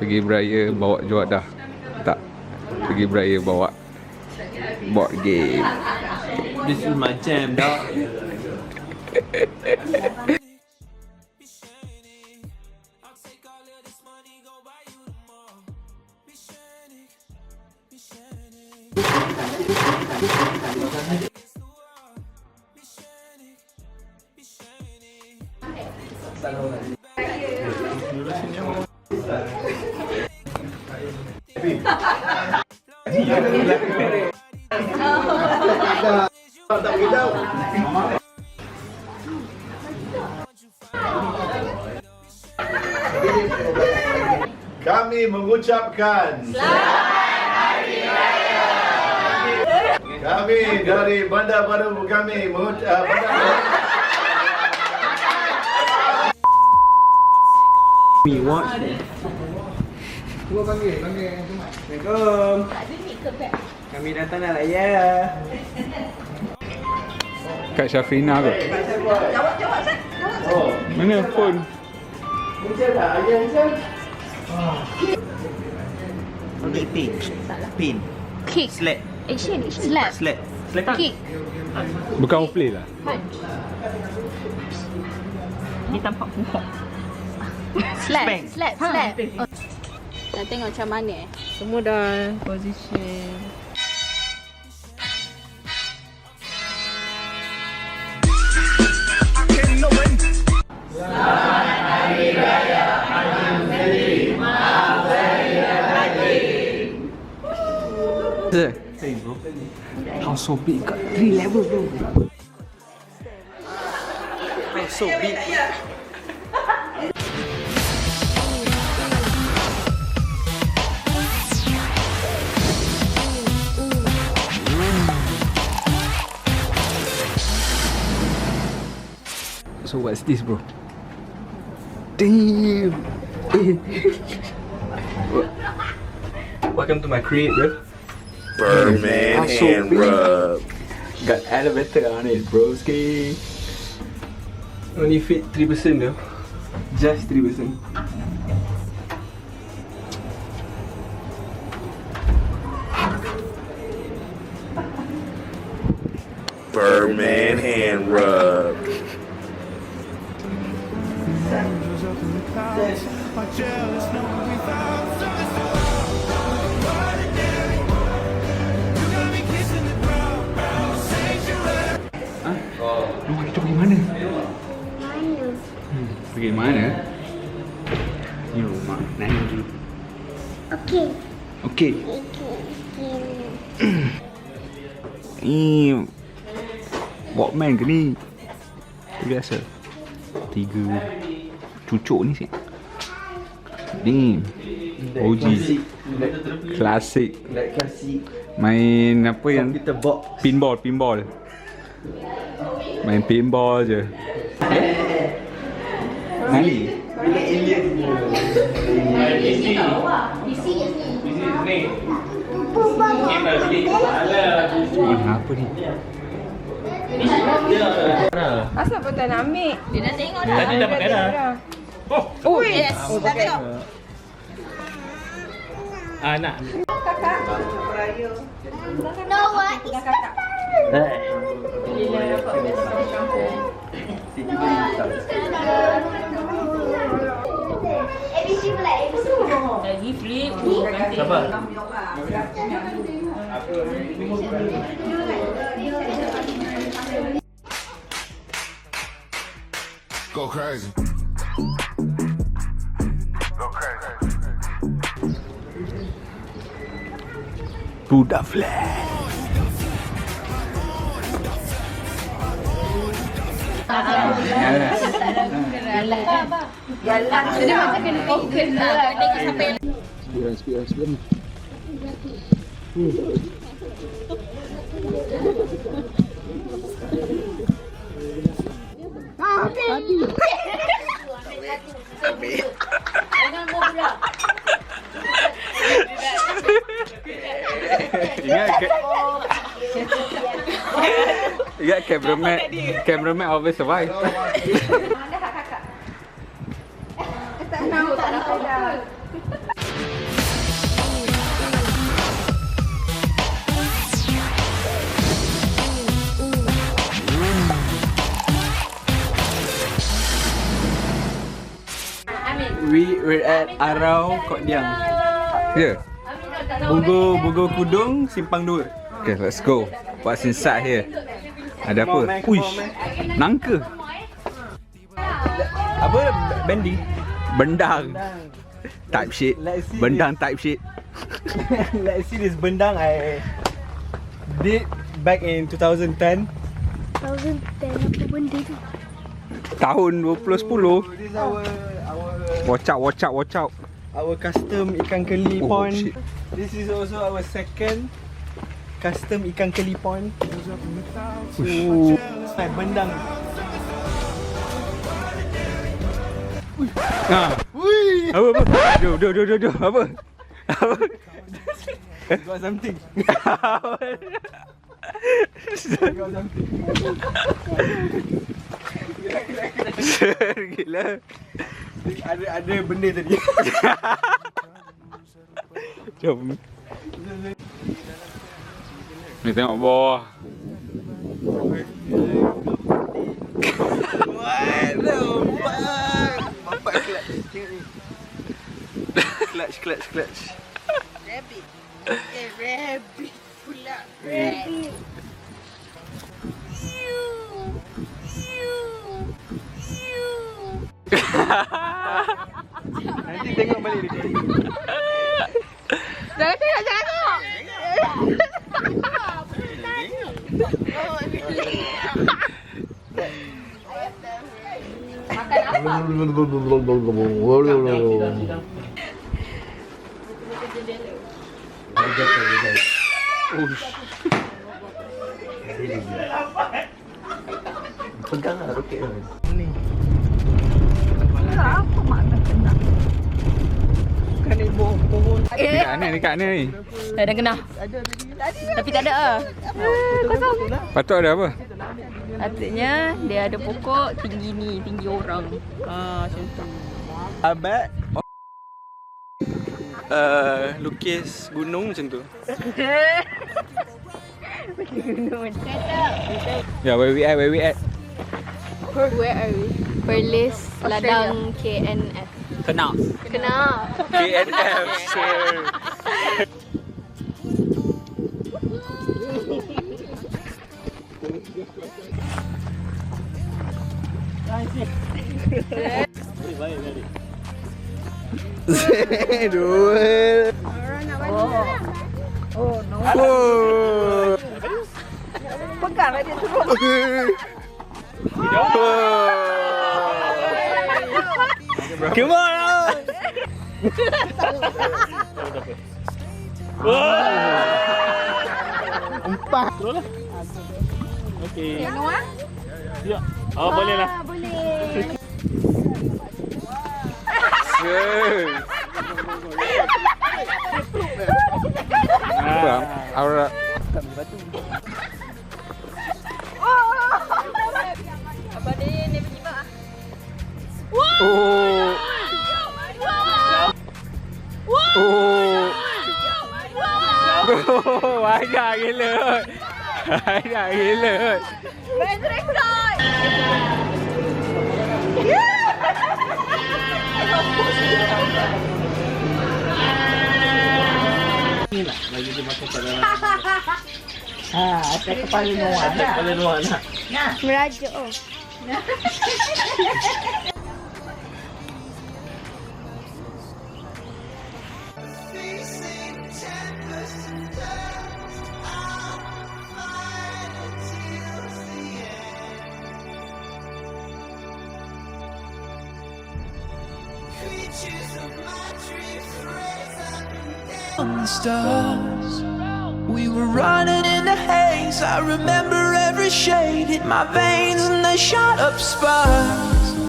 Pergi beraya bawa juadah. Tak. Pergi beraya bawa board game. This is my jam, dog. Kami mengucapkan Selamat Hari Raya. Kami dari Bandar Baru kami We watch. Gua panggil. Assalamualaikum. Kami datang dah raya. Kak Syafrina kot. Mana phone? Ambil pin. Pin. Kick. Slap. Action. Slap. Slap. Slap. Kick. Bukan play lah. Punch. Dia tampak pungkok. Slap. Bang. Slap. Oh. Dah tengok macam mana Semua dah position. Hey bro. House so big kat 3 level bro. House so big. So what's this, bro? Damn. Welcome to my crib, bro. Birdman That's so hand big. rub. Got elevator on it, broski. Only fit 3% though. Just 3%. Birdman hand rub. Rumah kita pergi mana? Pergi mana? Ni rumah Nani. Okey. Okey. Ni Walkman ke ni? Biasa. 3 cucuk ni sih. Ni OG klasik. Like klasik. Main apa yang Computer box. pinball. Main pinball je. Nali. Bila alien. Apa ni? Asal pun tak nak ambil? Dia dah tengok dah. Tadi dah pakai dah. Oh, yes. Dah tengok. Nak. No, what is that? Bila dapat biasa sampai kampung. ABC pula, ABC. Lagi flip. Sabar. Go crazy. Go crazy. Buddha Flash. Jalan. Dia macam kena fokus lah. Tengok siapa yang Speed. jangan mau pula. Ingat cameraman always survive. Tak tahu, tak nak pedas. We're at Arau Kok Diang. Yeah. Bogor Kudung Simpang 2. Okay, let's go. What's inside here? Ada apa? Come on, man. Uish, nangka. Apa? Bending. Bendang. Type shit. Let's see Bendang type shit. Let's see this bendang I did back in 2010. 2010 apa benda tu? Tahun 2010. This is Watch out. our custom ikan keli Oh, pond. shit. This is also our second custom ikan keli pond. Bendang. Ha. Apa? Do. Apa? Got something. Got something. Gila. Ada benda tadi. Jom. Ni tengok bawah. What the fuck? Bapak clutch. Tengok ni. Clutch. Rabbit. Rabbit pula. Rabbit. Nanti tengok balik dia. Jangan tengok. Pegang lah roket ni. Kan ni pohon. Dekat ni. Dah kena. Tapi tak ada ah. Kosong. Patut ada apa? Patutnya dia ada pokok tinggi ni, tinggi orang. Macam tu. Abad lukis gunung macam tu. Ya, where we at? Where are we? Perlis Ladang KNF. Kenal. Kenal. KNF. Sure. Dua. Oh no. Pegang lah dia turun. Come on now. Empat. Yang Noah? Oh, boleh lah. Boleh. Sure. Apa? Aura. Abang ni pergi mak. Oh. Oh. Banyak gila. Banyak gila. Best record. Atas kepala Noah. Atas kepala Noah nak. Merajuk. Oh. Stars, we were running in the haze. I remember every shade hit my veins and they shot up sparks.